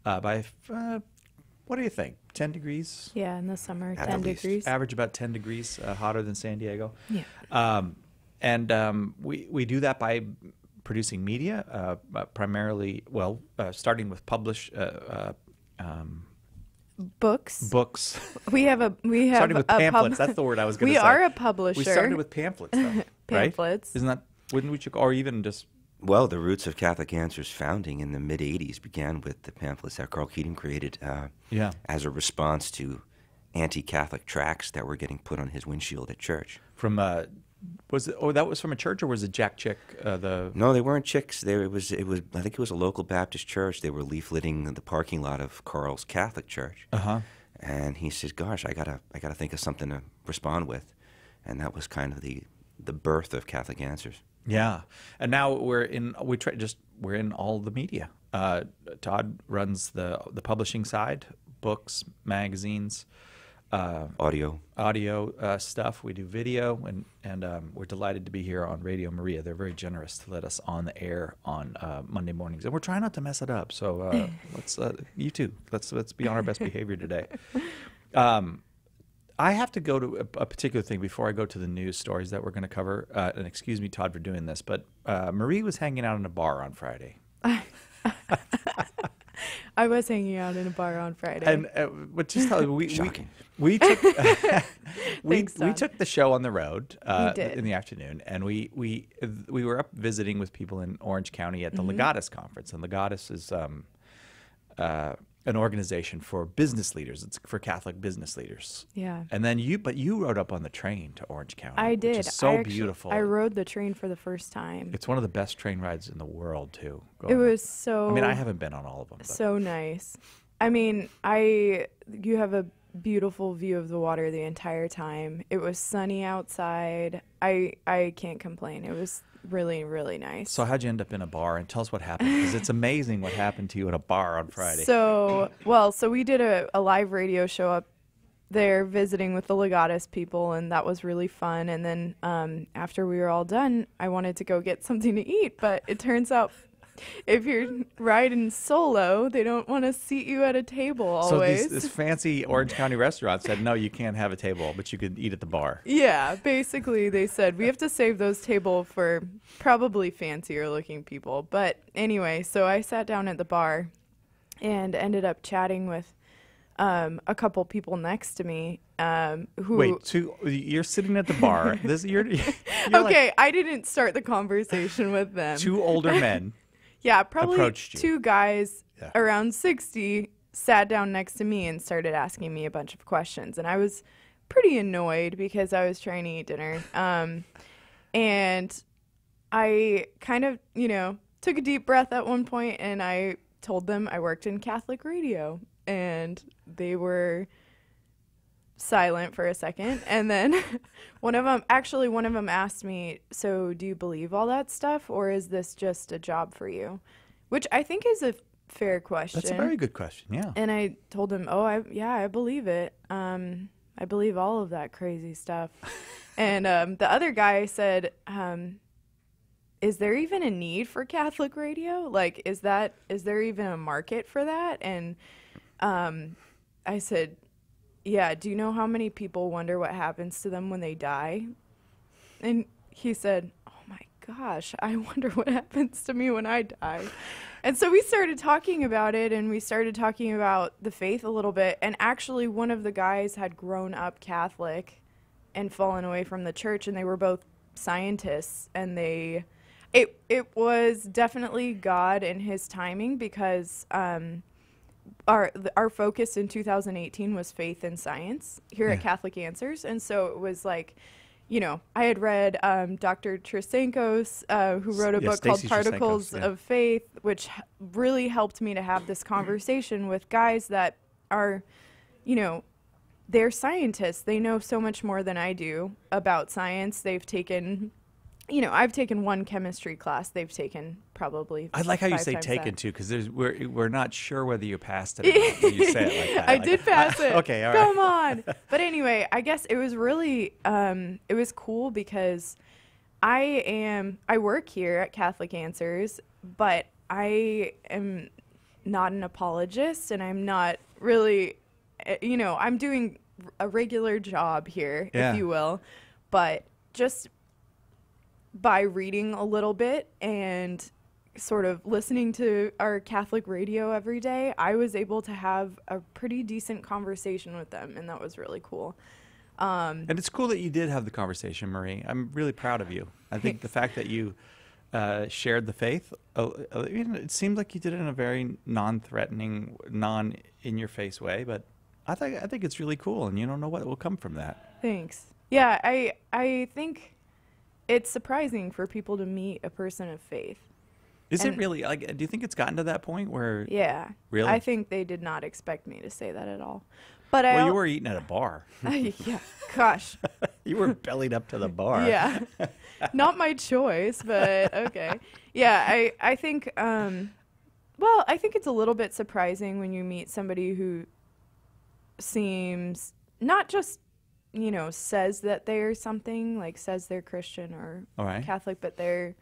What do you think? 10 degrees? Yeah, in the summer, At 10 least. degrees. Average about 10 degrees hotter than San Diego. Yeah. We do that by producing media, primarily, starting with Books. books. We have Starting with a pamphlets. That's the word I was going to We say. are a publisher. We started with pamphlets, though, right? Pamphlets. Isn't that, wouldn't we, or even just, Well, the roots of Catholic Answers founding in the mid-'80s began with the pamphlets that Carl Keating created yeah. as a response to anti-Catholic tracts that were getting put on his windshield at church. From, that was from a church, or was it Jack Chick, No, they weren't chicks. It was. I think it was a local Baptist church. They were leafleting the parking lot of Carl's Catholic church. Uh-huh. And he says, "Gosh, I gotta think of something to respond with," and that was kind of the birth of Catholic Answers. Yeah, and now we're in all the media. Todd runs the publishing side, books, magazines, Audio. stuff. We do video, and we're delighted to be here on Radio Maria. They're very generous to let us on the air on Monday mornings, and we're trying not to mess it up. So let's you too. Let's be on our best behavior today. I have to go to a particular thing before I go to the news stories that we're going to cover. And excuse me, Todd, for doing this, but Marie was hanging out in a bar on Friday. I was hanging out in a bar on Friday. And but just tell you, Shocking. we took we Thanks, Todd. took the show on the road did. in the afternoon, and we were up visiting with people in Orange County at the Legatus conference, and Legatus is an organization for business leaders. It's for Catholic business leaders. Yeah. And then you rode up on the train to Orange County. I did. Which is so beautiful. I rode the train for the first time. It's one of the best train rides in the world too. It was so. I mean, I haven't been on all of them. But. So nice. I mean, you have a beautiful view of the water the entire time. It was sunny outside. I can't complain. It was really, really nice. So how'd you end up in a bar? And tell us what happened, because it's amazing what happened to you in a bar on Friday. So we did a live radio show up there visiting with the Legatus people, and that was really fun. And then after we were all done, I wanted to go get something to eat, but it turns out if you're riding solo, they don't want to seat you at a table always. So this fancy Orange County restaurant said, no, you can't have a table, but you could eat at the bar. Yeah, basically they said we have to save those tables for probably fancier looking people. But anyway, so I sat down at the bar and ended up chatting with a couple people next to me who. Wait, you're sitting at the bar. You're Okay, I didn't start the conversation with them. Two older men. Yeah, probably approached you. two guys Yeah. around 60 sat down next to me and started asking me a bunch of questions. And I was pretty annoyed because I was trying to eat dinner. And I kind of, took a deep breath at one point and I told them I worked in Catholic radio. And they were silent for a second, and then one of them asked me, so do you believe all that stuff, or is this just a job for you? Which I think is a fair question. That's a very good question, yeah. And I told him, I believe it. I believe all of that crazy stuff. And the other guy said, is there even a need for Catholic radio? Like, is there even a market for that? And I said, yeah, do you know how many people wonder what happens to them when they die? And he said, oh my gosh, I wonder what happens to me when I die. And so we started talking about it, and we started talking about the faith a little bit. And actually, one of the guys had grown up Catholic and fallen away from the church, and they were both scientists. And it was definitely God and his timing, because our focus in 2018 was faith and science here at Catholic Answers. And so it was like, I had read Dr. Trasenkos, who wrote a book called Stacy Particles Trasenkos, of Faith, which really helped me to have this conversation with guys that are, they're scientists. They know so much more than I do about science. They've taken, I've taken one chemistry class. They've taken probably I like how you 5 say times taken that. too, because we're not sure whether you passed it or not when you say it like that. I did pass it. Okay, all right. Come on. But anyway, I guess it was really, it was cool because I work here at Catholic Answers, but I am not an apologist, and I'm not really, I'm doing a regular job here, Yeah. if you will. But just by reading a little bit and sort of listening to our Catholic radio every day, I was able to have a pretty decent conversation with them, and that was really cool. And it's cool that you did have the conversation, Marie. I'm really proud of you. I think the fact that you shared the faith, it seemed like you did it in a very non-threatening, non-in-your-face way, but I think it's really cool, and you don't know what will come from that. Thanks. Yeah, I think it's surprising for people to meet a person of faith. Is it And- really, like, do you think it's gotten to that point where, Yeah. Really? I think they did not expect me to say that at all. But well, you were eating at a bar. yeah, gosh. You were bellied up to the bar. Yeah. Not my choice, but okay. Yeah, I think I think it's a little bit surprising when you meet somebody who seems not just, says that they're something, like says they're Christian or All right. Catholic, but they're,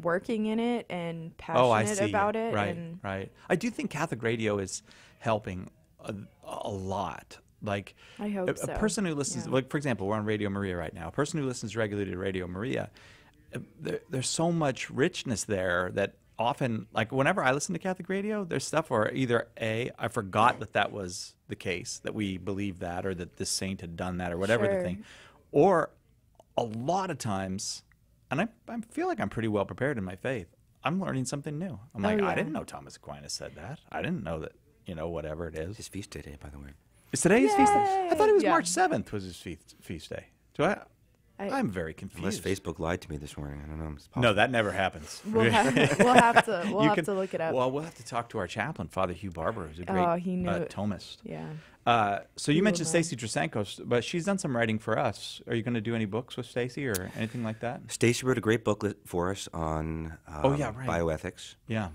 working in it and Oh, I passionate see. about it. Right, And right. I do think Catholic radio is helping a lot. Like I hope a so. person who listens, Yeah. like for example, we're on Radio Maria right now. A person who listens regularly to Radio Maria, there's so much richness there that often, like whenever I listen to Catholic radio, there's stuff where either I forgot that was the case, that we believed that, or that this saint had done that, or whatever the Sure. thing, or a lot of times, and I feel like I'm pretty well prepared in my faith, I'm learning something new. I'm like, yeah. I didn't know Thomas Aquinas said that. I didn't know that, whatever it is. His feast day, by the way. Is today his feast day? I thought it was Yeah. March 7th was his feast day. I'm very confused. Unless Facebook lied to me this morning. I don't know. It's possible. No, that never happens. We'll have to You can- to look it up. Well, we'll have to talk to our chaplain, Father Hugh Barber, who's a great he knew it. Thomist. Yeah. So you will mentioned know. Stacy Drasenko, but she's done some writing for us. Are you going to do any books with Stacy or anything like that? Stacy wrote a great booklet for us on Yeah, right. bioethics. Yeah.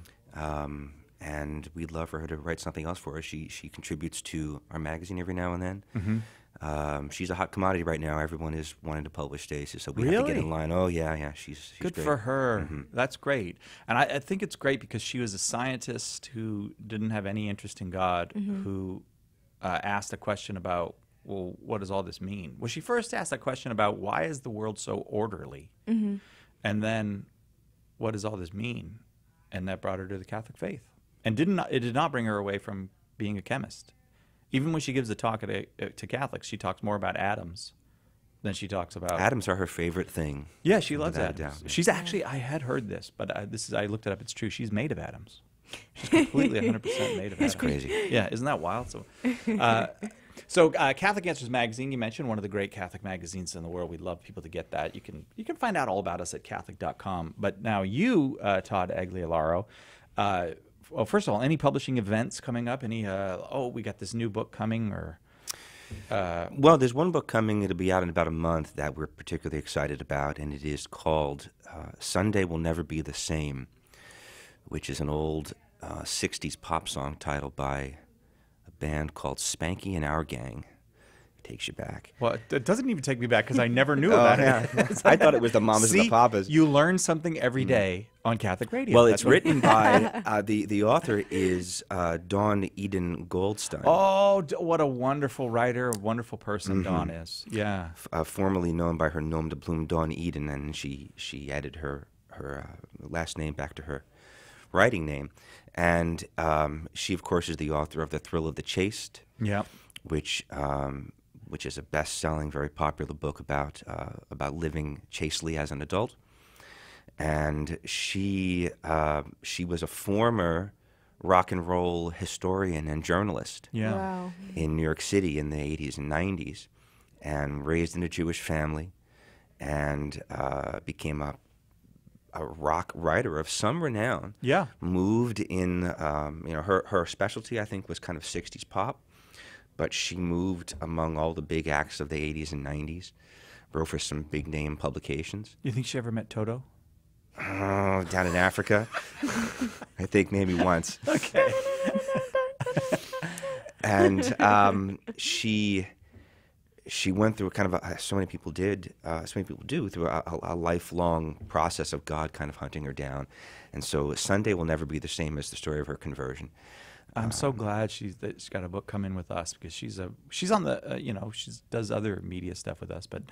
And we'd love for her to write something else for us. She contributes to our magazine every now and then. Mm-hmm. She's a hot commodity right now. Everyone is wanting to publish Stacy, so we have to get Really? in line. Oh yeah, she's Good great. for her. That's great. And I think it's great because she was a scientist who didn't have any interest in God, who asked a question about, well, what does all this mean? Well, she first asked a question about why is the world so orderly? And then, what does all this mean? And that brought her to the Catholic faith. And it did not bring her away from being a chemist. Even when she gives the talk to Catholics, she talks more about atoms than she talks about... Atoms are her favorite thing. Yeah, she loves Without a atoms. doubt, yeah. She's actually, I had heard this, but I looked it up. It's true. She's made of atoms. She's completely 100% made of atoms. That's crazy. Yeah, isn't that wild? So Catholic Answers Magazine, you mentioned, one of the great Catholic magazines in the world. We'd love people to get that. You can find out all about us at Catholic.com. But now you, Todd Agliolaro, well, first of all, any publishing events coming up? Any, we got this new book coming, or... Well, there's one book coming. It'll be out in about a month that we're particularly excited about, and it is called Sunday Will Never Be the Same, which is an old 60s pop song titled by a band called Spanky and Our Gang. It takes you back. Well, it doesn't even take me back because I never knew about it. I thought it was the Mamas and See, the Papas. you learn something every day on Catholic radio. Well, That's it's what- written by the author is Dawn Eden Goldstein, Oh, what a wonderful writer, a wonderful person Dawn is. Yeah. formerly known by her nom de plume Dawn Eden, and she added her last name back to her writing name, and she of course is the author of The Thrill of the Chaste, Yeah. which is a best-selling, very popular book about living chastely as an adult. And she was a former rock and roll historian and journalist Yeah. Wow. in New York City in the 80s and 90s, and raised in a Jewish family, and became a rock writer of some renown. Yeah. Moved in, her specialty, I think, was kind of 60s pop, but she moved among all the big acts of the 80s and 90s, wrote for some big name publications. You think she ever met Toto? Oh, down in Africa, I think maybe once. Okay. And she she went through kind of so many people do through a lifelong process of God kind of hunting her down, and so Sunday will never be the same as the story of her conversion. I'm so glad she's got a book coming with us, because she's on the she does other media stuff with us, but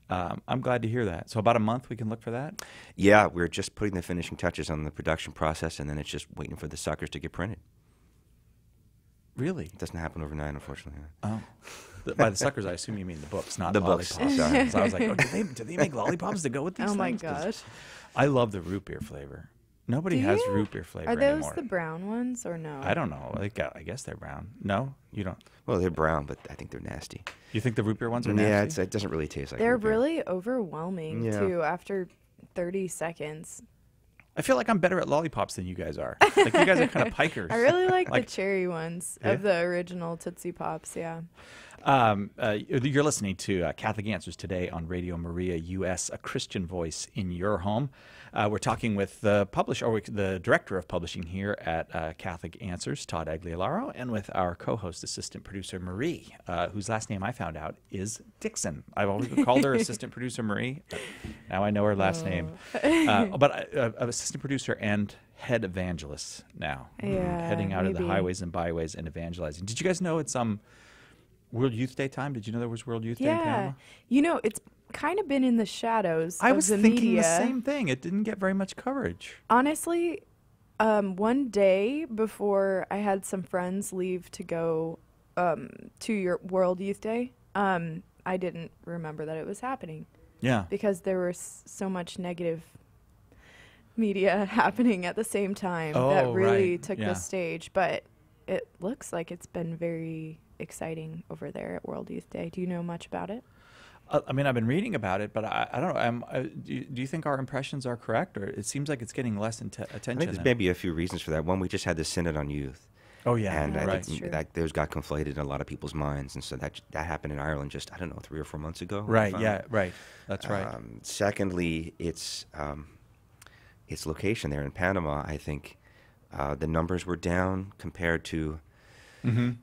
I'm glad to hear that. So about a month we can look for that. Yeah, we're just putting the finishing touches on the production process, and then it's just waiting for the suckers to get printed. Really? It doesn't happen overnight, unfortunately. Oh, by the suckers, I assume you mean the books, not The lollipops. books, sorry. So I was like, oh, do they make lollipops to go with these Oh my things? 'Cause gosh. I love the root beer flavor. Nobody Do has you? root beer flavor Are those anymore. the brown ones or no? I don't know. I guess they're brown. No, you don't. Well, they're brown, but I think they're nasty. You think the root beer ones are Yeah, nasty? it doesn't really taste like They're root beer. really overwhelming Yeah. too after 30 seconds. I feel like I'm better at lollipops than you guys are. Like, you guys are kind of pikers. I really like Like- the cherry ones Yeah? of the original Tootsie Pops, yeah. You're listening to Catholic Answers today on Radio Maria US, a Christian voice in your home. We're talking with the the director of publishing here at Catholic Answers, Todd Agliolaro, and with our co-host, assistant producer Marie, whose last name I found out is Dixon. I've always called her assistant producer Marie. But now I know her last name. But assistant producer and head evangelist now. Yeah, Heading out of the maybe. highways and byways and evangelizing. Did you guys know it's World Youth Day time? Did you know there was World Youth Day in Panama? Yeah. It's kind of been in the shadows I of was the thinking media. the same thing. It didn't get very much coverage. Honestly, one day before I had some friends leave to go to your World Youth Day, I didn't remember that it was happening Yeah. because there was so much negative media happening at the same time that Oh, really right. took Yeah. the stage. But it looks like it's been very exciting over there at World Youth Day. Do you know much about it? I mean, I've been reading about it, but I don't know. Do you think our impressions are correct, or it seems like it's getting less I attention? think there's maybe a few reasons for that. One, we just had the Synod on Youth. Oh yeah, And I right. think True. that those got conflated in a lot of people's minds. And so that happened in Ireland just, 3 or 4 months ago. Right. I Yeah. found. Right. That's right. Secondly, its location there in Panama, I think the numbers were down compared to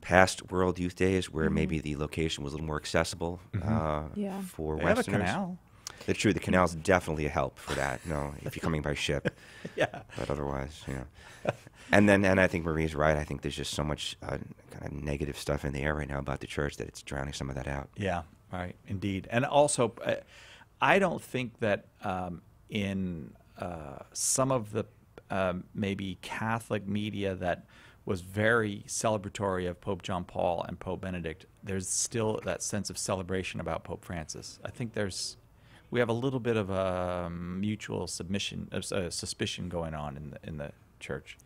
past World Youth Days, where maybe the location was a little more accessible Yeah. for They have a Westerners. canal. That's true. The canal's definitely a help for that. No, if you're coming by ship, Yeah. but otherwise, And I think Marie's right. I think there's just so much kind of negative stuff in the air right now about the church that it's drowning some of that out. Yeah. Right. Indeed. And also, I don't think that in some of the maybe Catholic media that was very celebratory of Pope John Paul and Pope Benedict, there's still that sense of celebration about Pope Francis. I think we have a little bit of a mutual suspicion going on in the church.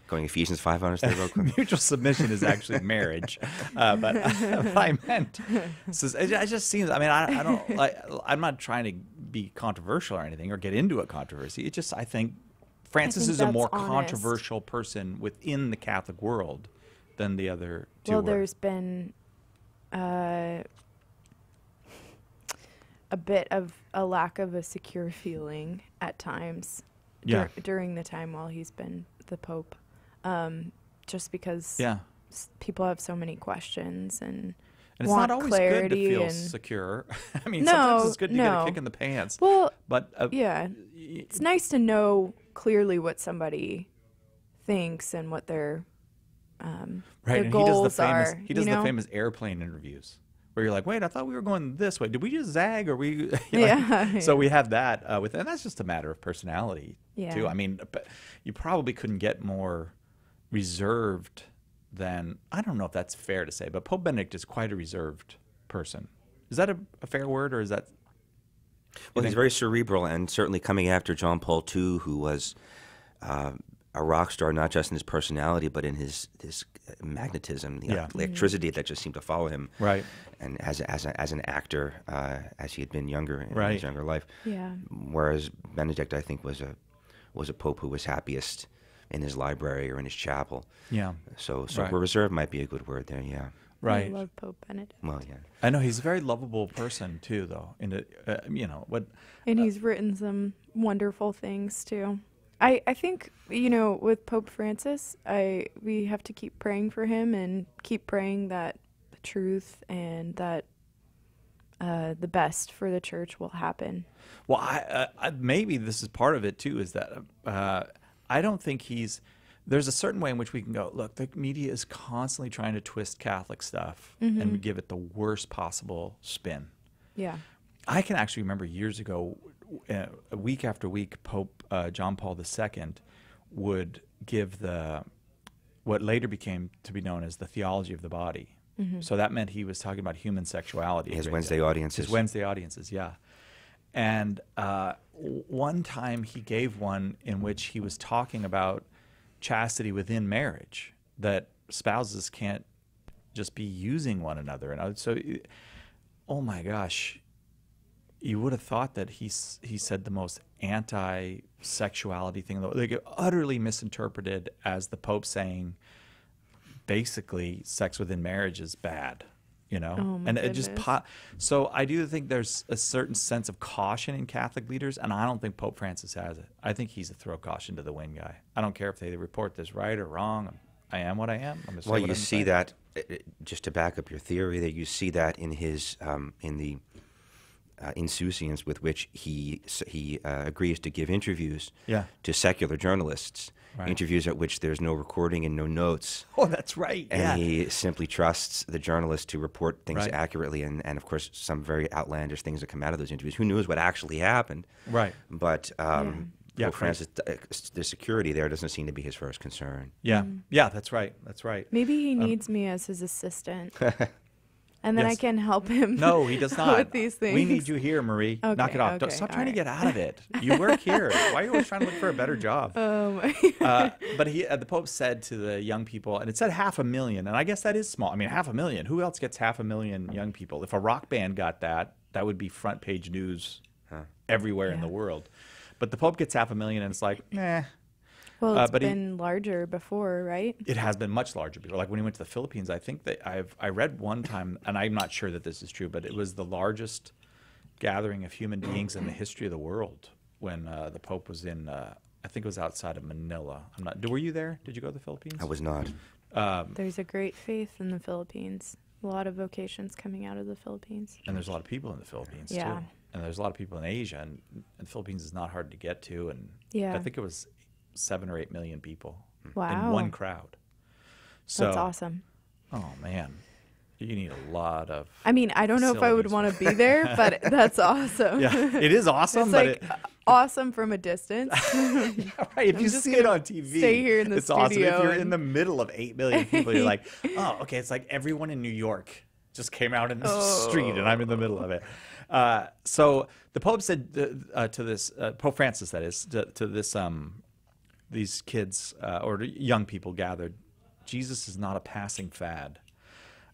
Going Ephesians 5 on us there real quick. Mutual submission is actually marriage, but what I meant, it just seems. I mean, I don't like. I'm not trying to be controversial or anything or get into a controversy. I think Francis think is a that's more honest. controversial person within the Catholic world than the other two. Well, were. there's been a bit of a lack of a secure feeling at times Yeah. during the time while he's been the Pope, just because Yeah, people have so many questions and and it's want not always good to clarity feel and secure. I mean, No, sometimes it's good to get a no. kick in the pants. well, But yeah, it's nice to know clearly what somebody thinks and what their right, their and goals he does you the know? famous airplane interviews where you're like, wait, I thought we were going this way. Did we just zag, or we? you know, Yeah, So yeah. we have that and that's just a matter of personality too. Yeah. I mean, but you probably couldn't get more reserved than, I don't know if that's fair to say, but Pope Benedict is quite a reserved person. Is that a fair word, or is that? Well, he's think- very cerebral, and certainly coming after John Paul II, who was a rock star not just in his personality, but in his magnetism, the Yeah. electricity that just seemed to follow him. Right. And as an actor, as he had been younger in Right. his younger life. Yeah. Whereas Benedict, I think, was a pope who was happiest in his library or in his chapel. Yeah. So Right. reserved might be a good word there. Yeah. Right. I love Pope Benedict. Well, yeah. I know he's a very lovable person too, though. What? And he's written some wonderful things too. I think, with Pope Francis, we have to keep praying for him and keep praying that the truth and that the best for the church will happen. Well, maybe this is part of it too. Is that I don't think there's a certain way in which we can go. Look, the media is constantly trying to twist Catholic stuff and give it the worst possible spin. Yeah. I can actually remember years ago, week after week, Pope John Paul II would give what later became to be known as the theology of the body. So that meant he was talking about human sexuality. His Wednesday audiences. His Wednesday audiences, yeah. And one time he gave one in which he was talking about chastity within marriage, that spouses can't just be using one another. And so, oh my gosh, you would have thought that he said the most anti-sexuality thing, like utterly misinterpreted as the Pope saying, basically, sex within marriage is bad, you know? Oh my and it goodness. just so I do think there's a certain sense of caution in Catholic leaders, and I don't think Pope Francis has it. I think he's a throw caution to the wind guy. I don't care if they report this right or wrong. I am what I am. I'm gonna say Well, what you I'm see saying. that, just to back up your theory, that you see that in his in the insouciance with which he agrees to give interviews Yeah. to secular journalists, Right. interviews at which there's no recording and no notes, Oh, that's right. and Yeah. he simply trusts the journalist to report things Right. accurately, and of course some very outlandish things that come out of those interviews. Who knows what actually happened? Right. But Yeah, Pope Francis, the security there doesn't seem to be his first concern. Yeah. Yeah, that's right. That's right. Maybe he needs me as his assistant. And then I Yes. can help him No, he does not. with these things. We need you here, Marie. Knock Okay, it off. Don't okay, stop all trying to right. get out of it. You work here. Why are you always trying to look for a better job? But the Pope said to the young people, and it said 500,000, and I guess that is small. I mean, 500,000. Who else gets 500,000 young people? If a rock band got that would be front page news everywhere in Yeah. the world. But the Pope gets 500,000, and it's like, Well, it's but he- been larger before, right? It has been much larger before. Like when he went to the Philippines, I think that I read one time, and I'm not sure that this is true, but it was the largest gathering of human beings in the history of the world when the Pope was in. I think it was outside of Manila. Were you there? Did you go to the Philippines? I was not. There's a great faith in the Philippines. A lot of vocations coming out of the Philippines. And there's a lot of people in the Philippines Yeah. too. And there's a lot of people in Asia, and the Philippines is not hard to get to. And Yeah. I think it was 7 or 8 million people in Wow. one crowd. So, That's awesome. Oh man, you need a lot of. I mean, I don't know if I would facilities. want to be there, but that's awesome. Yeah, it is awesome, It's but like awesome from a distance. right, if you just see it gonna on TV, stay here in the it's awesome. If studio you're in and- the middle of 8 million people, you're like, oh, okay, it's like everyone in New York just came out in the street, and I'm in the middle of it. So the Pope said to this Pope Francis, that is, to this these kids or young people gathered, Jesus is not a passing fad.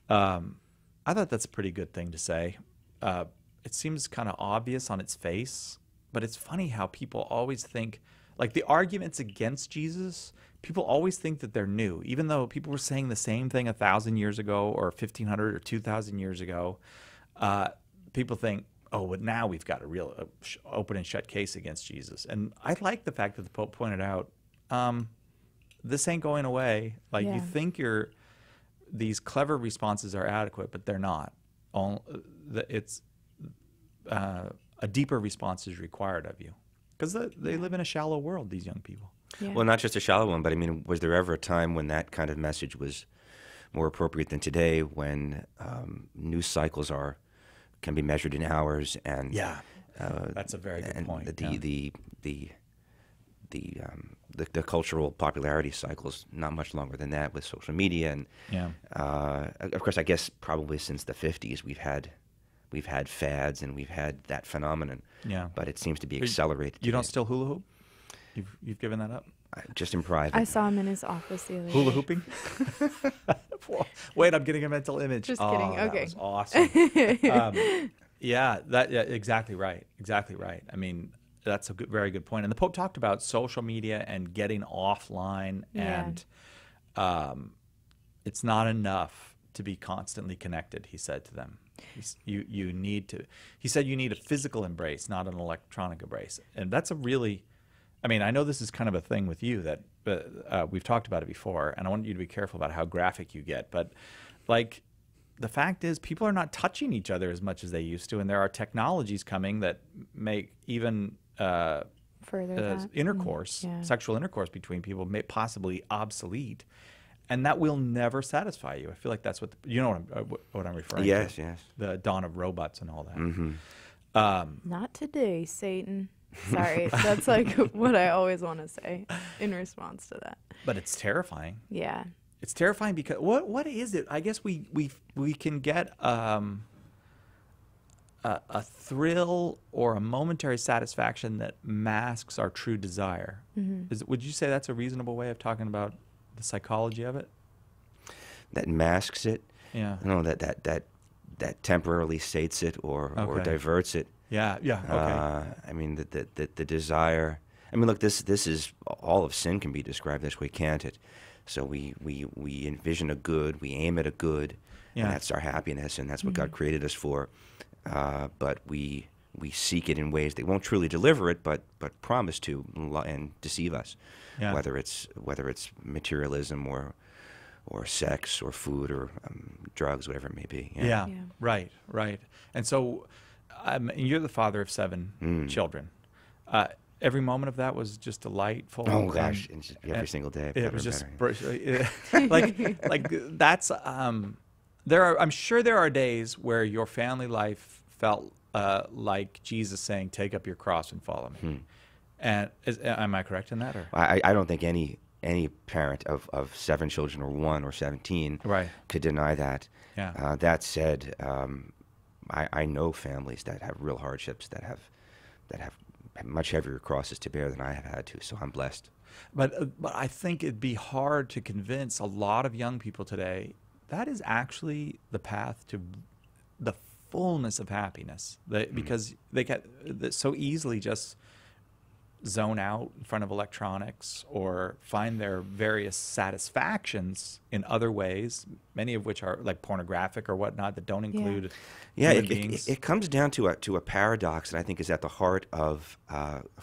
I thought that's a pretty good thing to say. It seems kind of obvious on its face, but it's funny how people always think, like the arguments against Jesus, people always think that they're new, even though people were saying the same thing 1,000 years ago or 1,500 or 2,000 years ago. People think, oh, but now we've got a real open and shut case against Jesus. And I like the fact that the Pope pointed out, this ain't going away. Like Yeah. you think these clever responses are adequate, but they're not. It's a deeper response is required of you because they live in a shallow world, these young people. Yeah. Well, not just a shallow one, but I mean, was there ever a time when that kind of message was more appropriate than today, when news cycles can be measured in hours, and That's a very good and point. the cultural popularity cycles not much longer than that with social media, and of course, I guess probably since the 50s we've had fads and we've had that phenomenon. Yeah. But it seems to be You- accelerated. You don't today. still hula hoop? You've given that up? Just in private. I saw him in his office the other day. Hula hooping? Wait, I'm getting a mental image. Just Oh, kidding. that Okay. was awesome. Yeah, exactly right. Exactly right. I mean, that's a very good point. And the Pope talked about social media and getting offline, Yeah. and it's not enough to be constantly connected, he said to them. You need to. He said you need a physical embrace, not an electronic embrace, and that's a really. I mean, I know this is kind of a thing with you that we've talked about it before, and I want you to be careful about how graphic you get. But like, the fact is people are not touching each other as much as they used to, and there are technologies coming that make even Further that. intercourse, Yeah. sexual intercourse between people may possibly obsolete, and that will never satisfy you. I feel like that's what you know what I'm referring Yes, to. yes. The dawn of robots and all that. Mm-hmm. Not today, Satan. Sorry, that's like what I always want to say in response to that. But it's terrifying. Yeah. It's terrifying because what is it? I guess we can get a thrill or a momentary satisfaction that masks our true desire. Would you say that's a reasonable way of talking about the psychology of it? That masks it. Yeah. No, that temporarily sates it or Okay. diverts it. Yeah. Yeah. Okay. I mean, the desire. I mean, look, this is all of sin can be described this way, can't it? So we envision a good, we aim at a good, Yeah. and that's our happiness, and that's what God created us for. But we seek it in ways that won't truly deliver it, but promise to and deceive us. Yeah. Whether it's materialism or sex or food or drugs, whatever it may be. Yeah. Yeah. Right. And so, you're the father of 7 children. Every moment of that was just delightful. Oh and- gosh, and just every single day. It better was and just better. like that's I'm sure there are days where your family life felt like Jesus saying, "Take up your cross and follow me." And am I correct in that? Or I don't think any parent of 7 children or 1 or 17 Right. could deny that. Yeah. That said, I know families that have real hardships that have much heavier crosses to bear than I have had to. So I'm blessed. But I think it'd be hard to convince a lot of young people today that is actually the path to the fullness of happiness. Because they get so easily just zone out in front of electronics or find their various satisfactions in other ways, many of which are like pornographic or whatnot that don't include Yeah, human it beings. it comes down to a paradox that I think is at the heart of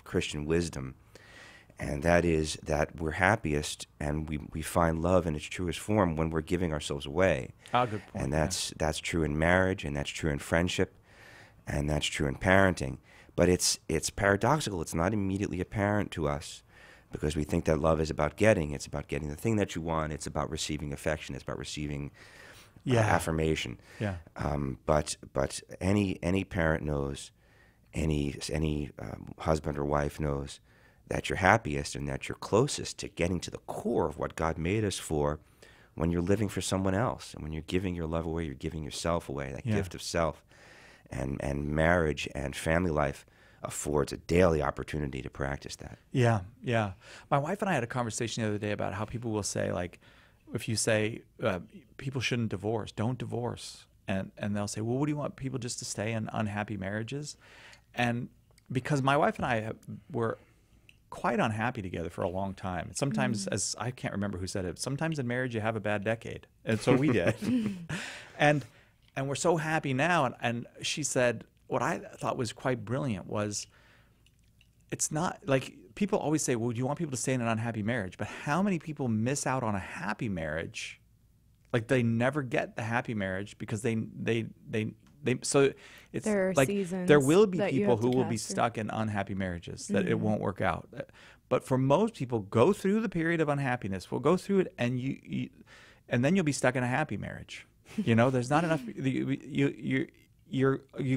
Christian wisdom, and that is that we're happiest and we find love in its truest form when we're giving ourselves away. Good point. And yeah. that's true in marriage, and that's true in friendship, and that's true in parenting. But it's paradoxical. It's not immediately apparent to us because we think that love is about getting. It's about getting the thing that you want. It's about receiving affection. It's about receiving affirmation. Yeah. But any parent knows, any husband or wife knows that you're happiest and that you're closest to getting to the core of what God made us for when you're living for someone else. And when you're giving your love away, you're giving yourself away, that Yeah. gift of self. And marriage and family life affords a daily opportunity to practice that. Yeah, yeah. My wife and I had a conversation the other day about how people will say, like, if you say people shouldn't divorce, don't divorce, and they'll say, well, what do you want people just to stay in unhappy marriages? And because my wife and I were quite unhappy together for a long time. Sometimes, as I can't remember who said it, sometimes in marriage you have a bad decade, and so we did. And we're so happy now. And she said, what I thought was quite brilliant was, it's not like people always say, well, do you want people to stay in an unhappy marriage? But how many people miss out on a happy marriage? Like they never get the happy marriage because they so it's There are like seasons there will be that you people have to who will be pass through. stuck in unhappy marriages that it won't work out. But for most people, go through the period of unhappiness. We'll go through it, and and then you'll be stuck in a happy marriage. You know, there's not enough. You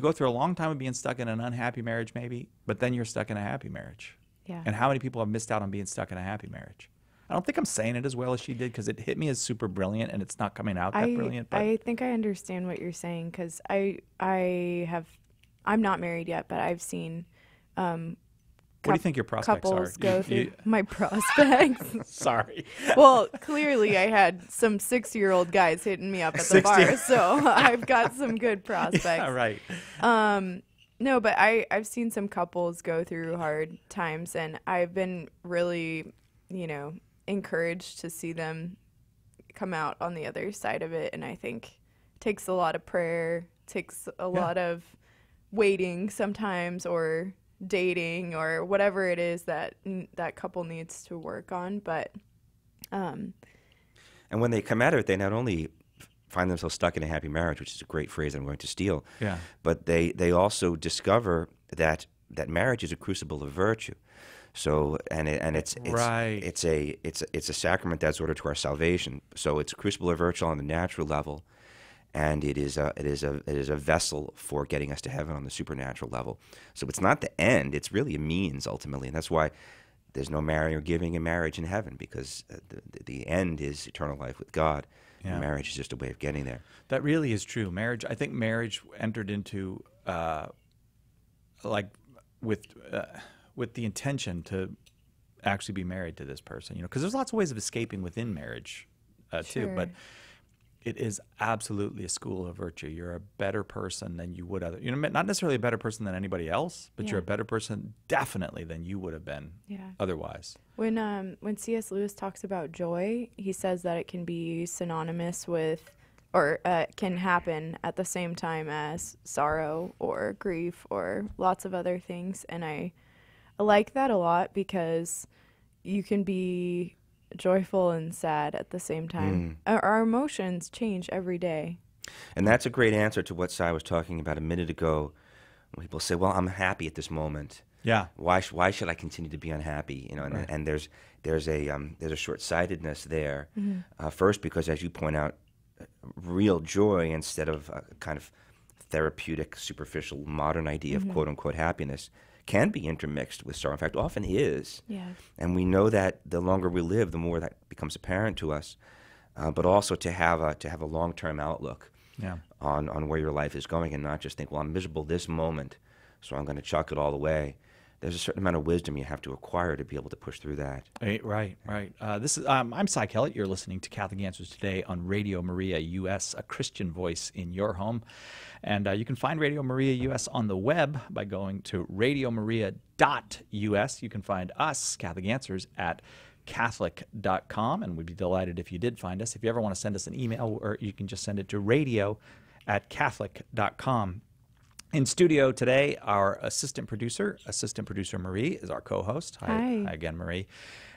go through a long time of being stuck in an unhappy marriage, maybe, but then you're stuck in a happy marriage. Yeah. And how many people have missed out on being stuck in a happy marriage? I don't think I'm saying it as well as she did because it hit me as super brilliant, and it's not coming out that brilliant. But I think I understand what you're saying because I'm not married yet, but I've seen what do you think your prospects couples are? go through my prospects. Sorry. Well, clearly I had some 6-year-old guys hitting me up at the bar, so I've got some good prospects. Yeah, right. No, but I've seen some couples go through hard times, and I've been really, encouraged to see them come out on the other side of it. And I think it takes a lot of prayer, takes a lot of waiting sometimes, or dating, or whatever it is that that couple needs to work on. But And when they come out of it, they not only find themselves stuck in a happy marriage, which is a great phrase I'm going to steal. Yeah. But they also discover that marriage is a crucible of virtue. So it's Right. it's a sacrament that's ordered to our salvation. So it's a crucible of virtue on the natural level, and it is a vessel for getting us to heaven on the supernatural level. So it's not the end; it's really a means ultimately, and that's why there's no marrying or giving in marriage in heaven, because the end is eternal life with God. Yeah. And marriage is just a way of getting there. That really is true. Marriage, I think marriage entered into with the intention to actually be married to this person, because there's lots of ways of escaping within marriage too, Sure. but it is absolutely a school of virtue. You're a better person than you would not necessarily a better person than anybody else, but you're a Yeah. better person definitely than you would have been Yeah. otherwise. When C.S. Lewis talks about joy, he says that it can be synonymous with, or can happen at the same time as sorrow or grief or lots of other things. And I like that a lot, because you can be joyful and sad at the same time. Our emotions change every day. And that's a great answer to what Sai was talking about a minute ago. When people say, "Well, I'm happy at this moment. Yeah. Why should I continue to be unhappy?" And there's a short-sightedness there. First, because as you point out, real joy instead of a kind of therapeutic, superficial, modern idea of quote-unquote happiness can be intermixed with sorrow. In fact, often is. Yeah. And we know that the longer we live, the more that becomes apparent to us. But also to have a long-term outlook Yeah. on where your life is going, and not just think, "Well, I'm miserable this moment, so I'm going to chuck it all away." There's a certain amount of wisdom you have to acquire to be able to push through that. Right. This is I'm Cy Kellett. You're listening to Catholic Answers today on Radio Maria US, a Christian voice in your home. And you can find Radio Maria US on the web by going to radiomaria.us. You can find us, Catholic Answers, at Catholic.com, and we'd be delighted if you did find us. If you ever want to send us an email, or you can just send it to radio@Catholic.com. In studio today, our assistant producer Marie, is our co-host. Hi. Hi again, Marie.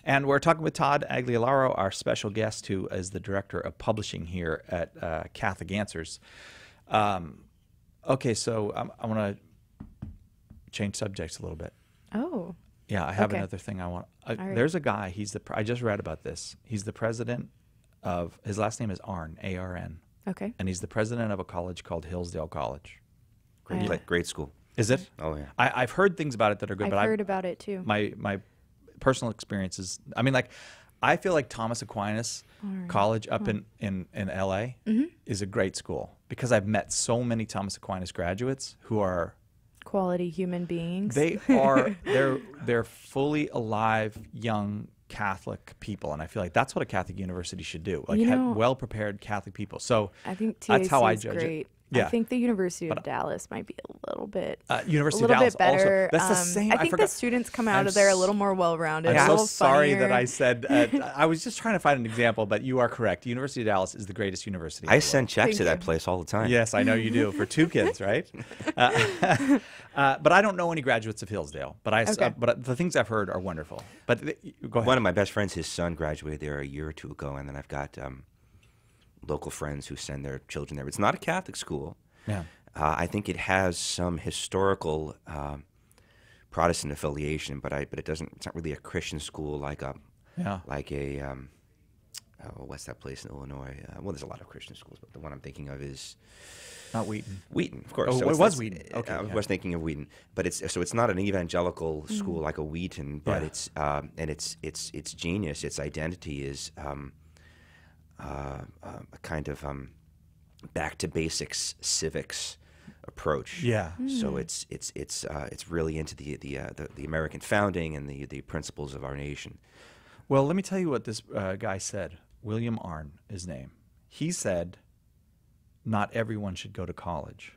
And we're talking with Todd Agliolaro, our special guest, who is the director of publishing here at Catholic Answers. Okay, so I want to change subjects a little bit. Oh. Yeah, I have Okay. another thing I want. right. There's a guy. I just read about this. He's the president of. His last name is Arn, A-R-N, Okay. and he's the president of a college called Hillsdale College. Great school. Is it? Oh, yeah. I've heard things about it that are good, I've but heard about it too. my personal experiences. I mean, like, I feel like Thomas Aquinas College up in LA is a great school, because I've met so many Thomas Aquinas graduates who are. Quality human beings. They are they're fully alive young Catholic people, and I feel like that's what a Catholic university should do. Like, have well prepared Catholic people. So I think that's how I TAC is judge great. it. Yeah. I think the University of Dallas might be a little bit University a little of Dallas bit better. also. That's the same. I think forgot. the students come out I'm of there a little more well-rounded. I'm a so little sorry funnier. that I said. I was just trying to find an example, but you are correct. University of Dallas is the greatest university. I send checks Thank to that you. place all the time. Yes, I know you do, for 2 kids, right? But I don't know any graduates of Hillsdale. But Okay. but the things I've heard are wonderful. But go ahead. One of my best friends, his son graduated there a year or two ago, and then I've got local friends who send their children there. It's not a Catholic school. Yeah. I think it has some historical Protestant affiliation, but it doesn't. It's not really a Christian school like a what's that place in Illinois? Well, there's a lot of Christian schools, but the one I'm thinking of is Not Wheaton. Wheaton, of course. Oh, So it it's- was it's- Wheaton. Okay, I yeah. was thinking of Wheaton, but it's not an evangelical school like a Wheaton, but Yeah. its genius, its identity is a kind of back to basics civics approach. Yeah. So it's really into the American founding and the principles of our nation. Well, let me tell you what this guy said. William Arn, his name. He said, "Not everyone should go to college."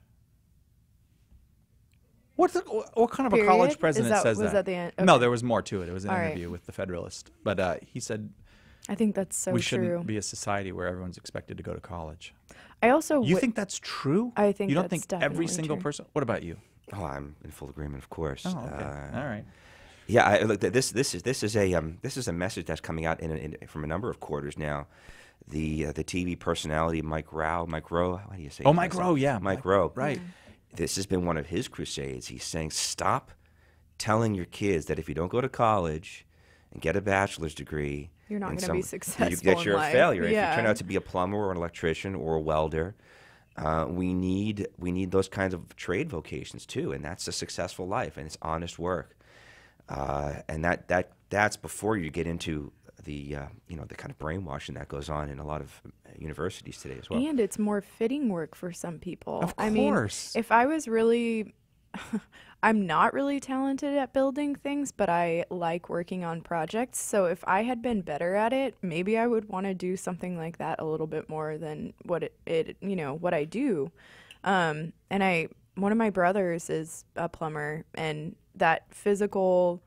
What kind of a college Period? president says was that? that the end? No, Okay. there was more to it. It was an All right. interview with the Federalist. But he said I think that's so we true. shouldn't be a society where everyone's expected to go to college. I also You think that's true? I think you don't that's think every definitely single true. person. What about you? Oh, I'm in full agreement, of course. Oh, okay. All right. Yeah, look, this is a message that's coming out from a number of quarters now, the TV personality Mike Rowe. How do you say? Oh, his Mike last name? Rowe, yeah. Mike Rowe. Right. This has been one of his crusades. He's saying, stop telling your kids that if you don't go to college and get a bachelor's degree, You're not in going to be some- successful that you're in a life. failure. If Yeah. you turn out to be a plumber or an electrician or a welder, we need those kinds of trade vocations too, and that's a successful life and it's honest work. And that's before you get into the the kind of brainwashing that goes on in a lot of universities today as well. And it's more fitting work for some people. Of I mean, course. if I was really, I'm not really talented at building things, but I like working on projects. So if I had been better at it, maybe I would want to do something like that a little bit more than what what I do. And one of my brothers is a plumber, and that physical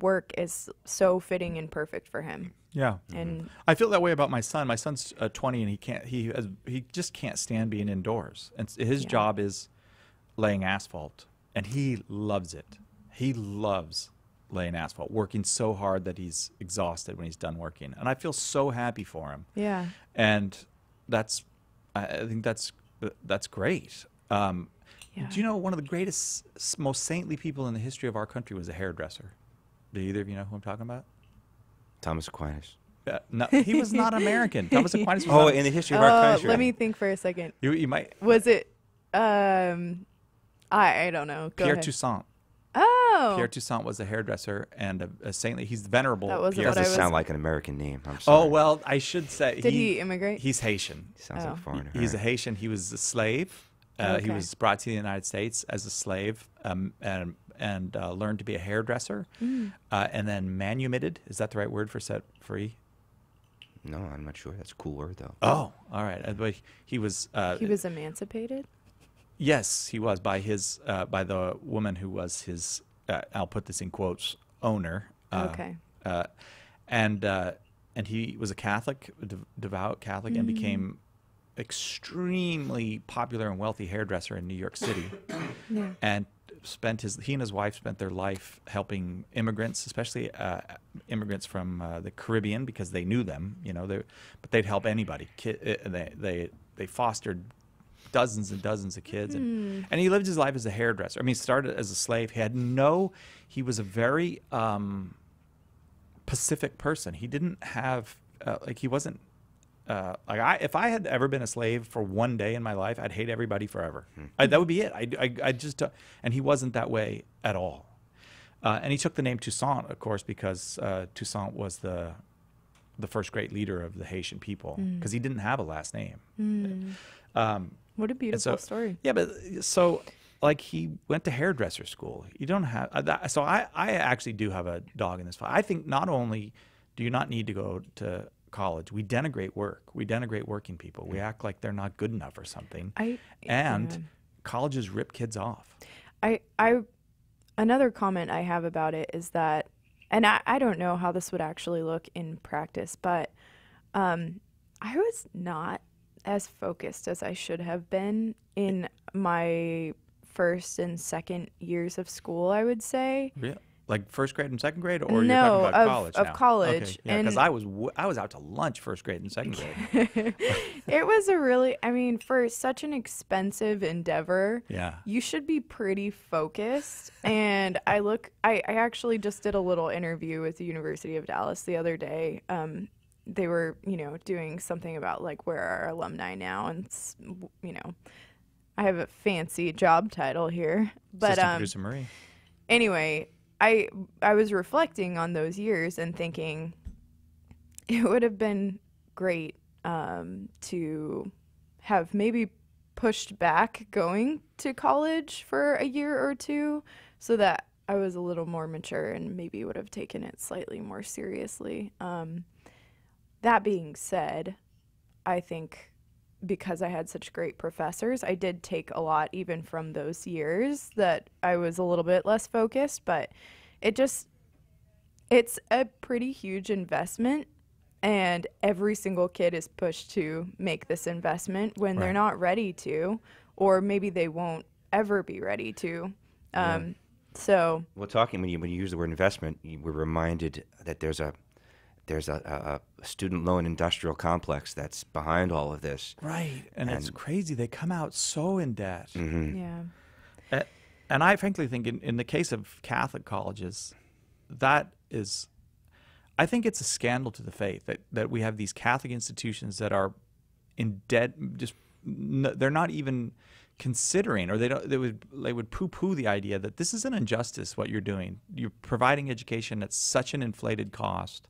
work is so fitting and perfect for him. Yeah. And I feel that way about my son. My son's 20 and he just can't stand being indoors. And his job is laying asphalt, and he loves it. He loves laying asphalt, working so hard that he's exhausted when he's done working. And I feel so happy for him. yeah. And I think that's great. Yeah. Do you know one of the greatest, most saintly people in the history of our country was a hairdresser? Do either of you know who I'm talking about? Thomas Aquinas. No, he was not American. Thomas Aquinas was Oh, not. in the history of our country. Let me think for a second. You might. Was it? I don't know. Go Pierre ahead. Toussaint. Oh. Pierre Toussaint was a hairdresser and a saintly. He's venerable. That wasn't Pierre what I Doesn't was- sound like an American name. I'm sorry. Oh well, I should say. Did he immigrate? He's Haitian. Sounds Oh. like a foreigner. He's a All right. Haitian. He was a slave. He Okay. was brought to the United States as a slave and learned to be a hairdresser, and then manumitted. Is that the right word for set free? No, I'm not sure. That's a cool word, though. Oh, all right. But he was. He was emancipated. Yes, he was by the woman who was his. I'll put this in quotes. Owner. Okay. And he was a Catholic, devout Catholic, and became extremely popular and wealthy hairdresser in New York City. Yeah. And he and his wife spent their life helping immigrants, especially immigrants from the Caribbean, because they knew them, but they'd help anybody. They fostered dozens and dozens of kids, and he lived his life as a hairdresser. I mean, he started as a slave. He was a very pacific person. He didn't have he wasn't if I had ever been a slave for one day in my life, I'd hate everybody forever. That would be it. I just and he wasn't that way at all. And he took the name Toussaint, of course, because Toussaint was the first great leader of the Haitian people, because he didn't have a last name. What a beautiful story. Yeah, but so he went to hairdresser school. You don't have that. So I actually do have a dog in this fight. I think not only do you not need to go to college, we denigrate work. We denigrate working people. We act like they're not good enough or something. Colleges rip kids off. Another comment I have about it is that, and I don't know how this would actually look in practice, but I was not as focused as I should have been in my first and second years of school, I would say. Yeah. Like first grade and second grade, or No, you're talking about of- college of now? college. Okay. Yeah, because And- I was out to lunch first grade and second grade. It was for such an expensive endeavor, Yeah. you should be pretty focused. And I actually just did a little interview with the University of Dallas the other day. They were, doing something about where are our alumni now, and I have a fancy job title here, but Assistant producer Marie. anyway, I was reflecting on those years and thinking it would have been great to have maybe pushed back going to college for a year or two, so that I was a little more mature and maybe would have taken it slightly more seriously. That being said, I think because I had such great professors, I did take a lot even from those years that I was a little bit less focused, but it's a pretty huge investment, and every single kid is pushed to make this investment when they're Right. not ready to, or maybe they won't ever be ready to. So Well, when you use the word investment, we're reminded that there's a there's a student loan industrial complex that's behind all of this. Right. And it's crazy. They come out so in debt. Yeah. And I frankly think in the case of Catholic colleges, that is, I think it's a scandal to the faith that we have these Catholic institutions that are in debt. They're not even considering, or they would poo-poo the idea that this is an injustice. What you're doing, you're providing education at such an inflated cost.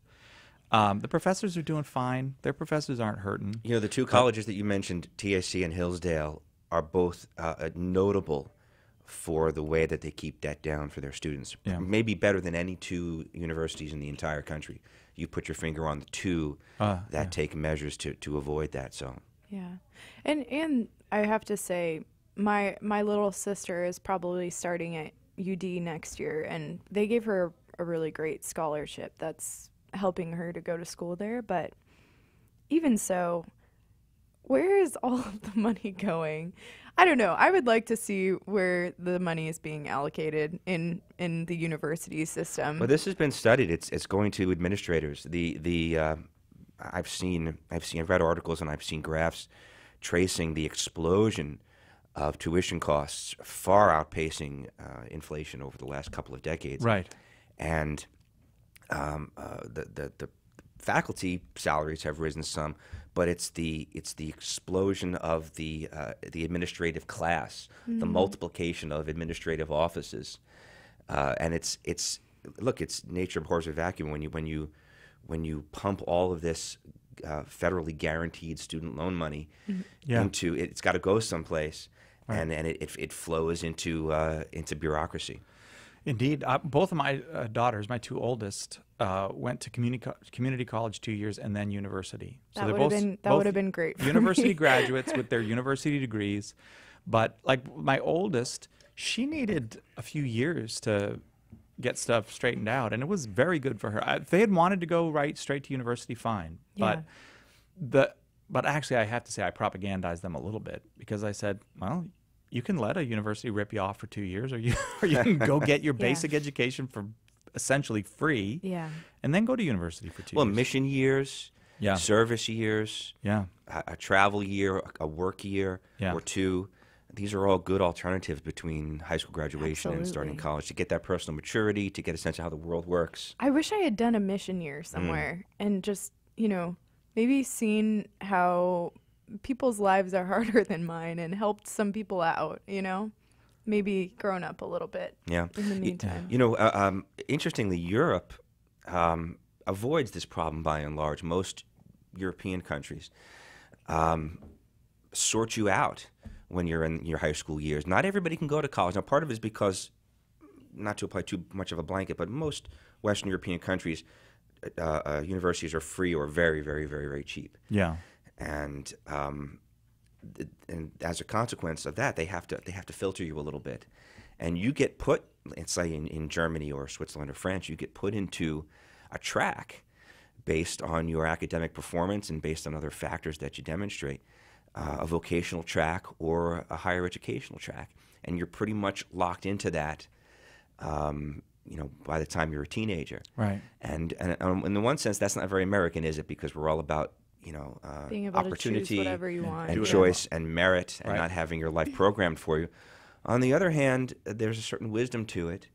The professors are doing fine. Their professors aren't hurting. You know, the two colleges that you mentioned, TAC and Hillsdale, are both notable for the way that they keep debt down for their students. Yeah. Maybe better than any two universities in the entire country. You put your finger on the two that take measures to avoid that. So Yeah. And I have to say, my little sister is probably starting at UD next year, and they gave her a really great scholarship that's helping her to go to school there. But even so, where is all of the money going? I don't know. I would like to see where the money is being allocated in the university system. well, this has been studied. It's going to administrators. I've read articles and I've seen graphs tracing the explosion of tuition costs far outpacing inflation over the last couple of decades. Right. And the faculty salaries have risen some, but it's the explosion of the administrative class, the multiplication of administrative offices, and it's nature abhors a vacuum when you pump all of this federally guaranteed student loan money into it. It's got to go someplace, and it flows into bureaucracy. Indeed. Both of my daughters, my two oldest, went to community college 2 years and then university. So That would have been great for university me. graduates with their university degrees. But like my oldest, she needed a few years to get stuff straightened out, and it was very good for her. If they had wanted to go right straight to university, fine. Yeah. But actually, I have to say I propagandized them a little bit because I said, well, you can let a university rip you off for 2 years, or you can go get your basic education for essentially free, and then go to university for 2 Well, years. mission years, service years, a travel year, a work year or two. These are all good alternatives between high school graduation and starting Absolutely. college to get that personal maturity, to get a sense of how the world works. I wish I had done a mission year somewhere and just, maybe seen how people's lives are harder than mine and helped some people out, maybe grown up a little bit Yeah. in the meantime. Interestingly, Europe avoids this problem by and large. Most European countries sort you out when you're in your high school years. Not everybody can go to college. Now, part of it is because, not to apply too much of a blanket, but most Western European countries, universities are free or very, very, very, very cheap. Yeah. And as a consequence of that, they have to filter you a little bit, and you get put, let's say in Germany or Switzerland or France, you get put into a track based on your academic performance and based on other factors that you demonstrate, a vocational track or a higher educational track, and you're pretty much locked into that. By the time you're a teenager, Right. And in the one sense, that's not very American, is it? Because we're all about Being able opportunity to choose whatever you want. and Yeah. choice and merit, and Right. not having your life programmed for you. On the other hand, there's a certain wisdom to it,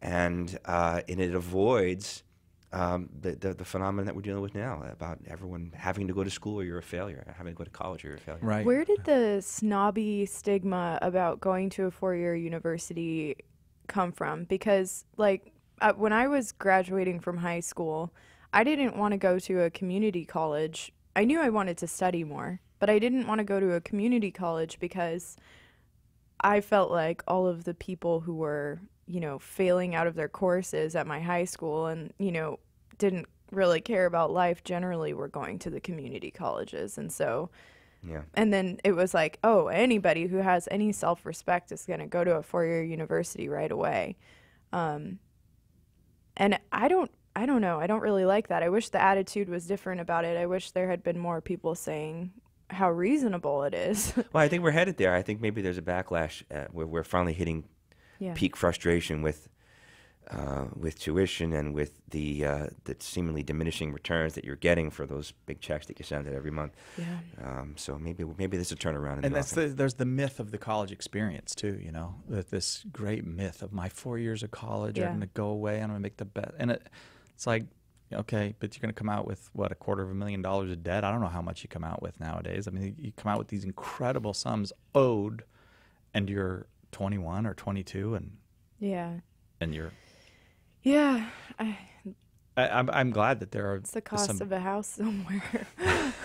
and it avoids the phenomenon that we're dealing with now about everyone having to go to school or you're a failure, having to go to college or you're a failure. Right. Where did the snobby stigma about going to a four-year university come from? Because, when I was graduating from high school, I didn't want to go to a community college. I knew I wanted to study more, but I didn't want to go to a community college because I felt like all of the people who were, failing out of their courses at my high school and, didn't really care about life generally were going to the community colleges. And so, and then it was like, oh, anybody who has any self-respect is going to go to a four-year university right away. And I don't know. I don't really like that. I wish the attitude was different about it. I wish there had been more people saying how reasonable it is. Well, I think we're headed there. I think maybe there's a backlash. We're finally hitting peak frustration with with tuition and with the seemingly diminishing returns that you're getting for those big checks that you send out every month. Yeah. So maybe there's a turnaround in And the that's offense. there's the myth of the college experience too, you know, this great myth of my 4 years of college are Yeah. going to go away and I'm going to make the best. And it's like, okay, but you're going to come out with what, $250,000 of debt? I don't know how much you come out with nowadays. I mean, you come out with these incredible sums owed, and you're 21 or 22, Yeah. and you're. Yeah. I'm glad that there are It's the cost some of a house somewhere.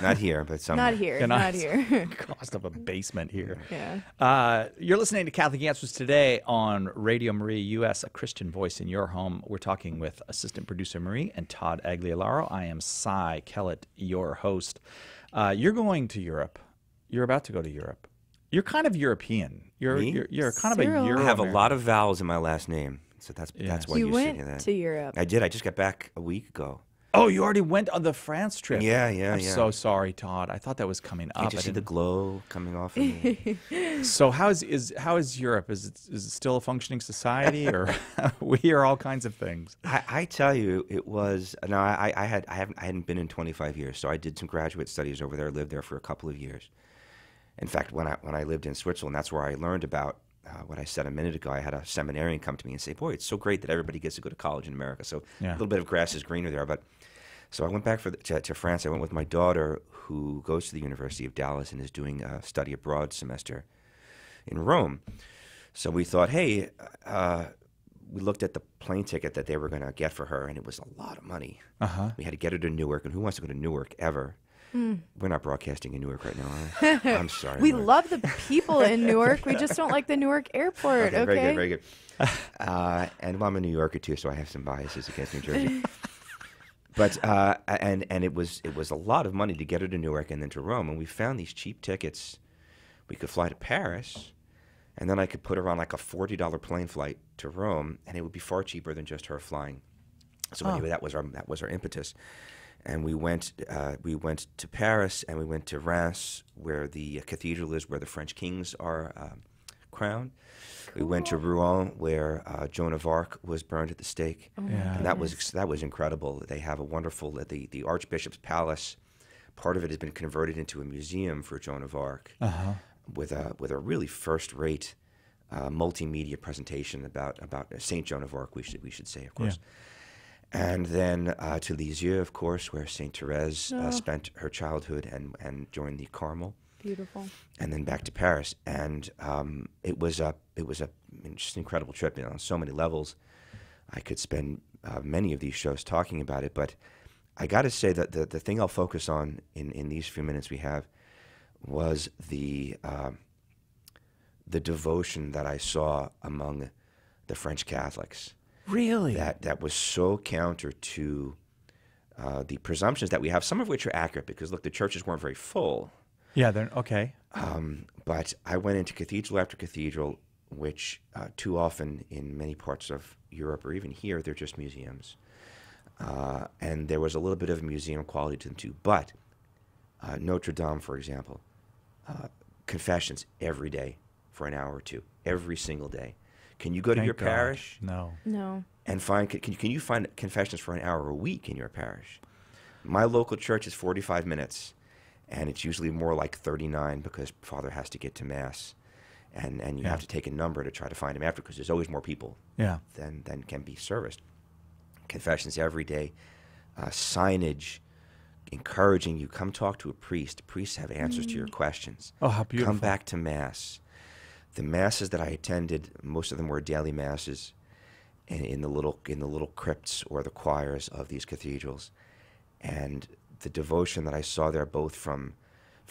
Not here, but somewhere. Not here. Yeah, Not here. cost of a basement here. Yeah. You're listening to Catholic Answers today on Radio Maria US, a Christian voice in your home. We're talking with assistant producer Marie and Todd Agliolaro. I am Cy Kellett, your host. You're going to Europe. You're about to go to Europe. You're kind of European. Me? You're kind of a Cyril. Euro. I have a lot of vowels in my last name, so that's why You you see that. went to Europe. I did. I just got back a week ago. Oh, you already went on the France trip. Yeah. I'm so sorry, Todd. I thought that was coming Can't up. you I see the didn't- glow coming off of me? So how is Europe? Is it still a functioning society, or we hear all kinds of things? I tell you, it was. No, I hadn't been in 25 years, so I did some graduate studies over there. Lived there for a couple of years. In fact, when I lived in Switzerland, that's where I learned about what I said a minute ago. I had a seminarian come to me and say, "Boy, it's so great that everybody gets to go to college in America." So Yeah. a little bit of grass is greener there. But so I went back to France. I went with my daughter, who goes to the University of Dallas and is doing a study abroad semester in Rome. So we thought, hey, we looked at the plane ticket that they were going to get for her, and it was a lot of money. We had to get her to Newark, and who wants to go to Newark ever? We're not broadcasting in Newark right now, are we? I'm sorry. We Newark. love the people in Newark. We just don't like the Newark airport. Okay. Very good, very good. And I'm a New Yorker too, so I have some biases against New Jersey. But and it was a lot of money to get her to Newark and then to Rome, and we found these cheap tickets. We could fly to Paris, and then I could put her on like a $40 plane flight to Rome, and it would be far cheaper than just her flying. So anyway, that was our impetus. And we went to Paris, and we went to Reims, where the cathedral is, where the French kings are crowned. We went to Rouen, where Joan of Arc was burned at the stake, Yeah. and that was incredible. They have a wonderful the Archbishop's Palace. Part of it has been converted into a museum for Joan of Arc, with a really first-rate multimedia presentation about Saint Joan of Arc. We should say, of course. And then to Lisieux, of course, where Saint Therese spent her childhood and joined the Carmel. Beautiful. And then back to Paris, and it was a just incredible trip, on so many levels. I could spend many of these shows talking about it, but I got to say that the thing I'll focus on in these few minutes we have was the devotion that I saw among the French Catholics. Really? That was so counter to the presumptions that we have, some of which are accurate because, look, the churches weren't very full. Yeah, they're okay. But I went into cathedral after cathedral, which too often in many parts of Europe or even here, they're just museums. And there was a little bit of museum quality to them too. But Notre Dame, for example, confessions every day for an hour or two, every single day. Can you go to Thank your God. parish No. and find? Can you find confessions for an hour a week in your parish? My local church is 45 minutes, and it's usually more like 39 because Father has to get to Mass, and you have to take a number to try to find him after because there's always more people than can be serviced. Confessions every day, signage encouraging you, come talk to a priest. Priests have answers to your questions. Oh, how beautiful. Come back to Mass. The Masses that I attended, most of them were daily Masses in the little crypts or the choirs of these cathedrals. And the devotion that I saw there, both from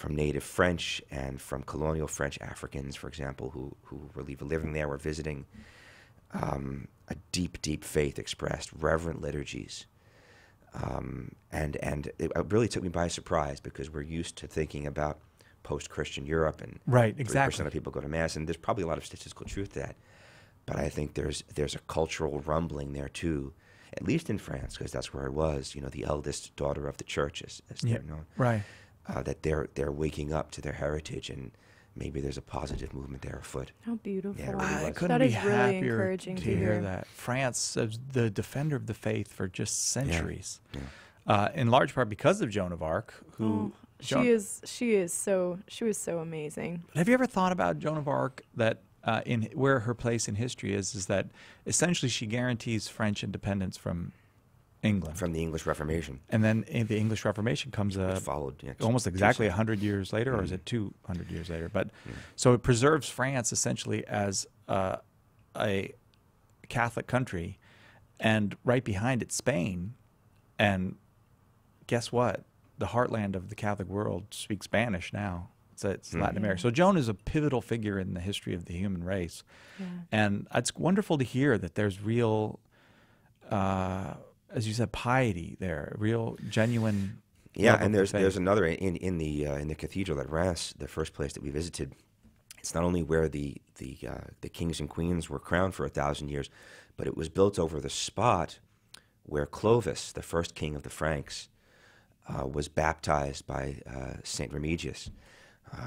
native French and from colonial French Africans, for example, who were living there or visiting, a deep faith expressed, reverent liturgies. And it really took me by surprise because we're used to thinking about post-Christian Europe and Right, 3% exactly. of people go to Mass, and there's probably a lot of statistical truth to that. But I think there's a cultural rumbling there too, at least in France, because that's where I was. The eldest daughter of the church, as they're known. Right. That they're waking up to their heritage and maybe there's a positive movement there afoot. How beautiful. Yeah, it really I was. couldn't That be is really happier encouraging to to hear hear. that. France is the defender of the faith for just centuries, Yeah. in large part because of Joan of Arc, who She was so amazing. Have you ever thought about Joan of Arc, that in where her place in history is that essentially she guarantees French independence from England. From the English Reformation. And then in the English Reformation comes It followed. Yeah, almost exactly 100 years later, or is it 200 years later? But so it preserves France essentially as a Catholic country, and right behind it, Spain. And guess what? The heartland of the Catholic world speaks Spanish now. It's Latin America. So Joan is a pivotal figure in the history of the human race. Yeah. And it's wonderful to hear that there's real, as you said, piety there, real, genuine. Yeah, love and of the there's faith. another in the cathedral at Reims, the first place that we visited. It's not only where the kings and queens were crowned for 1,000 years, but it was built over the spot where Clovis, the first king of the Franks, was baptized by Saint Remigius.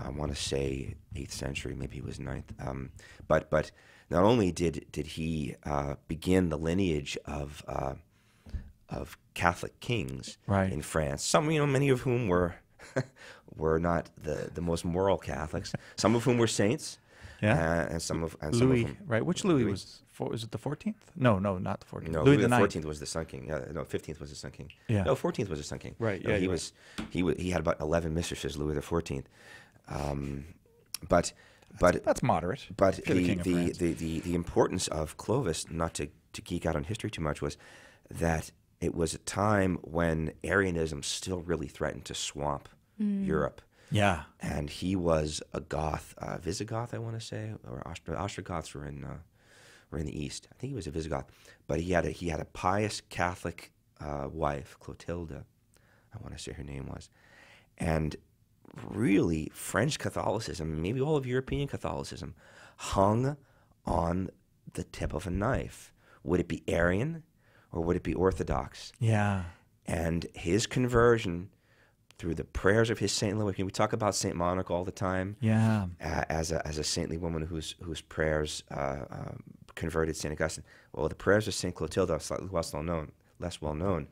I want to say 8th century, maybe it was 9th. But not only did he begin the lineage of Catholic kings Right. in France, some many of whom were not the most moral Catholics, some of whom were saints, and some of Louis, whom, right? Which Louis was it the 14th? No, not the 14th. No, Louis Louis the the 9th. 14th was the Sun King. No, 15th was the Sun King. Yeah. No, 14th was the Sun King. Right, No, yeah, he you're was he had about 11 mistresses, Louis the 14th. But That's moderate. But for the King of France. the importance of Clovis, not to geek out on history too much, was that it was a time when Arianism still really threatened to swamp Europe. Yeah. And he was a Goth, Visigoth, I want to say, or Ostrogoths were in the east. I think he was a Visigoth, but he had a pious Catholic wife, Clotilda, I want to say her name was, and really French Catholicism, maybe all of European Catholicism, hung on the tip of a knife. Would it be Arian or would it be Orthodox? Yeah. And his conversion through the prayers of his saintly wife. We talk about Saint Monica all the time. Yeah. As a saintly woman whose prayers converted Saint Augustine. Well, the prayers of Saint Clotilde are slightly less well known.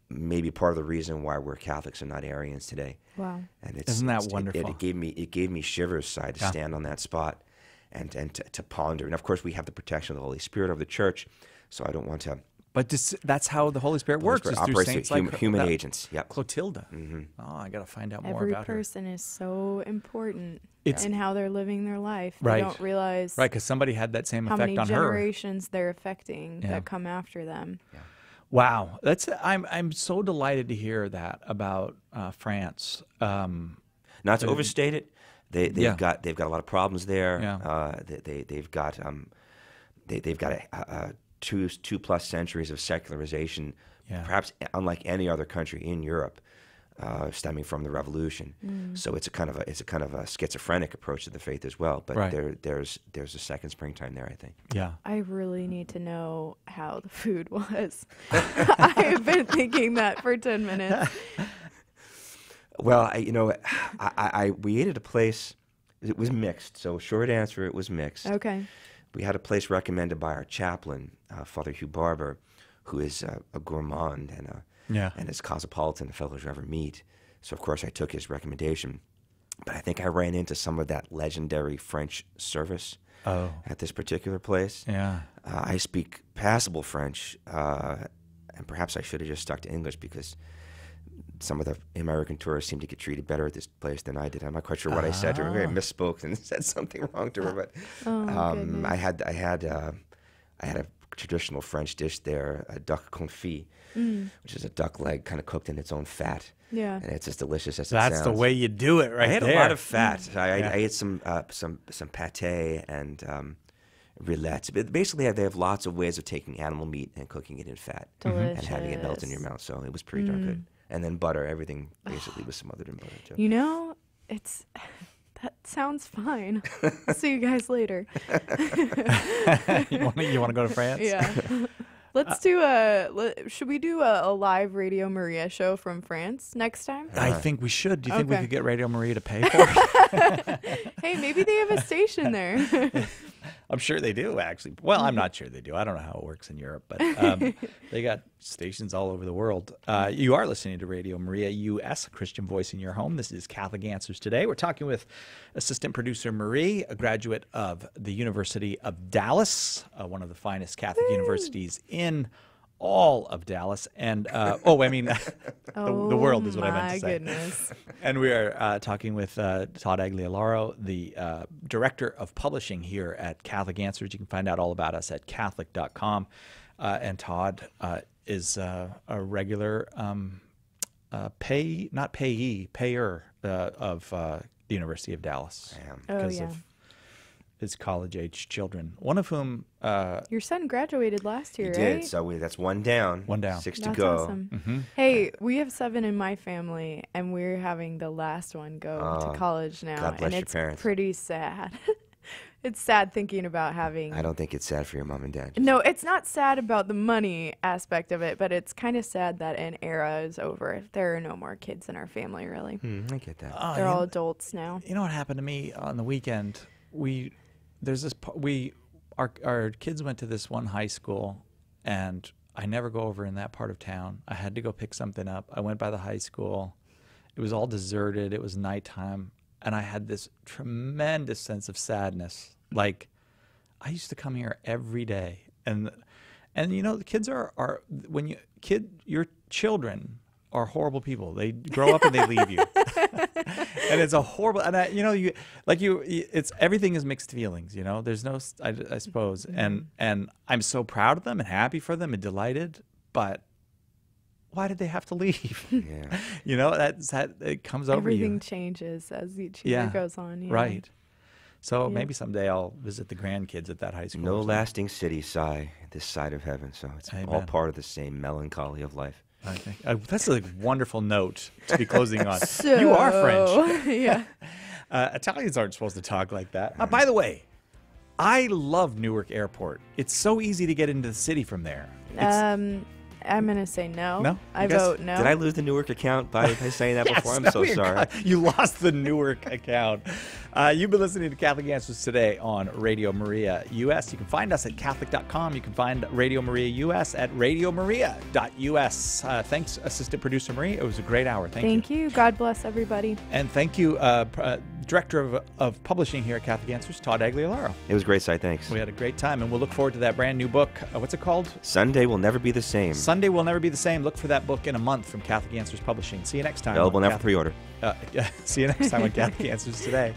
Maybe part of the reason why we're Catholics and not Arians today. Wow. And Isn't that wonderful? It gave me shivers, Si, to stand on that spot and to ponder. And of course, we have the protection of the Holy Spirit of the Church. So I don't want to. But that's how the Holy Spirit works. Spirit is through operates saints through like human that agents. Yep. Clotilda. Oh, I got to find out more Every about her. person is so important It's- in how they're living their life. They Right. don't realize Right, because somebody had that same how effect many on her. generations they're affecting Yeah. that come after them. Wow, I'm so delighted to hear that about France. Not to overstate it, they've Yeah. got a lot of problems there. Yeah. They've got a two plus centuries of secularization, Yeah. perhaps unlike any other country in Europe, stemming from the Revolution. So it's a kind of a schizophrenic approach to the faith as well. But Right. there's a second springtime there, I think. Yeah. I really need to know how the food was. I have been thinking that for 10 minutes. Well, we ate at a place. It was mixed. So short answer, it was mixed. Okay. We had a place recommended by our chaplain, Father Hugh Barber, who is a gourmand and as cosmopolitan a fellow as you ever meet. So, of course, I took his recommendation. But I think I ran into some of that legendary French service at this particular place. Yeah. I speak passable French, and perhaps I should have just stuck to English because some of the American tourists seem to get treated better at this place than I did. I'm not quite sure what I said to her. Maybe I misspoke and said something wrong to her. But goodness. I had a traditional French dish there, a duck confit, which is a duck leg kind of cooked in its own fat. Yeah. And it's as delicious as it That's sounds. the way you do it, right I had there. a lot of fat. I Yeah. ate some pâté and rillettes. But basically, they have lots of ways of taking animal meat and cooking it in fat and having it melt in your mouth. So it was pretty darn good. And then butter. Everything basically was smothered in butter too. You know, that sounds fine. I'll see you guys later. You want to go to France? Yeah. Let's do should we do a live Radio Maria show from France next time? I think we should. Do you think we Okay. could get Radio Maria to pay for it? Hey, maybe they have a station there. I'm sure they do, actually. Well, I'm not sure they do. I don't know how it works in Europe, but they got stations all over the world. You are listening to Radio Maria US, a Christian voice in your home. This is Catholic Answers Today. We're talking with assistant producer Marie, a graduate of the University of Dallas, one of the finest Catholic universities in all of Dallas. And, the world is what I meant to say. My goodness. And we are talking with Todd Agliolaro, the director of publishing here at Catholic Answers. You can find out all about us at Catholic.com. And Todd is a regular payer of the University of Dallas I am. because yeah. of his college-age children, one of whom Your son graduated last year, He right? did. So that's one down. One down. 6 to That's go. awesome. Hey, we have 7 in my family, and we're having the last one go to college now, God bless and your it's parents. pretty sad. It's sad thinking about having. I don't think it's sad for your mom and dad. No, it's not sad about the money aspect of it, but it's kind of sad that an era is over. There are no more kids in our family, really. I get that. They're all adults now. You know what happened to me on the weekend? Our kids went to this one high school, and I never go over in that part of town. I had to go pick something up. I went by the high school. It was all deserted. It was nighttime, and I had this tremendous sense of sadness. Like, I used to come here every day, and the kids are your children are horrible people. They grow up and they leave you. And it's a horrible, and it's everything is mixed feelings, there's no, I suppose. And I'm so proud of them and happy for them and delighted, but why did they have to leave? Yeah. It comes over Everything you. changes as each year goes on. Right. So maybe someday I'll visit the grandkids at that high school. No lasting city sigh this side of heaven. So it's all Amen. part of the same melancholy of life. I think that's a wonderful note to be closing on. You are French. Yeah. Italians aren't supposed to talk like that. By the way, I love Newark Airport. It's so easy to get into the city from there. I'm going to say no. No? I You guys- vote no. Did I lose the Newark account by saying that before? I'm Yes, so no, sorry. You lost the Newark account. You've been listening to Catholic Answers today on Radio Maria US. You can find us at Catholic.com. You can find Radio Maria US at radiomaria.us. Thanks, Assistant Producer Marie. It was a great hour. Thank you. you. God bless everybody. And thank you, Director of Publishing here at Catholic Answers, Todd Agliolaro. It was great, Si. Thanks. We had a great time, and we'll look forward to that brand new book. What's it called? Sunday will never be the same. Sunday Will Never Be the Same. Look for that book in a month from Catholic Answers Publishing. See you next time. Available on now for Catholic- pre-order. See you next time on Catholic Answers Today.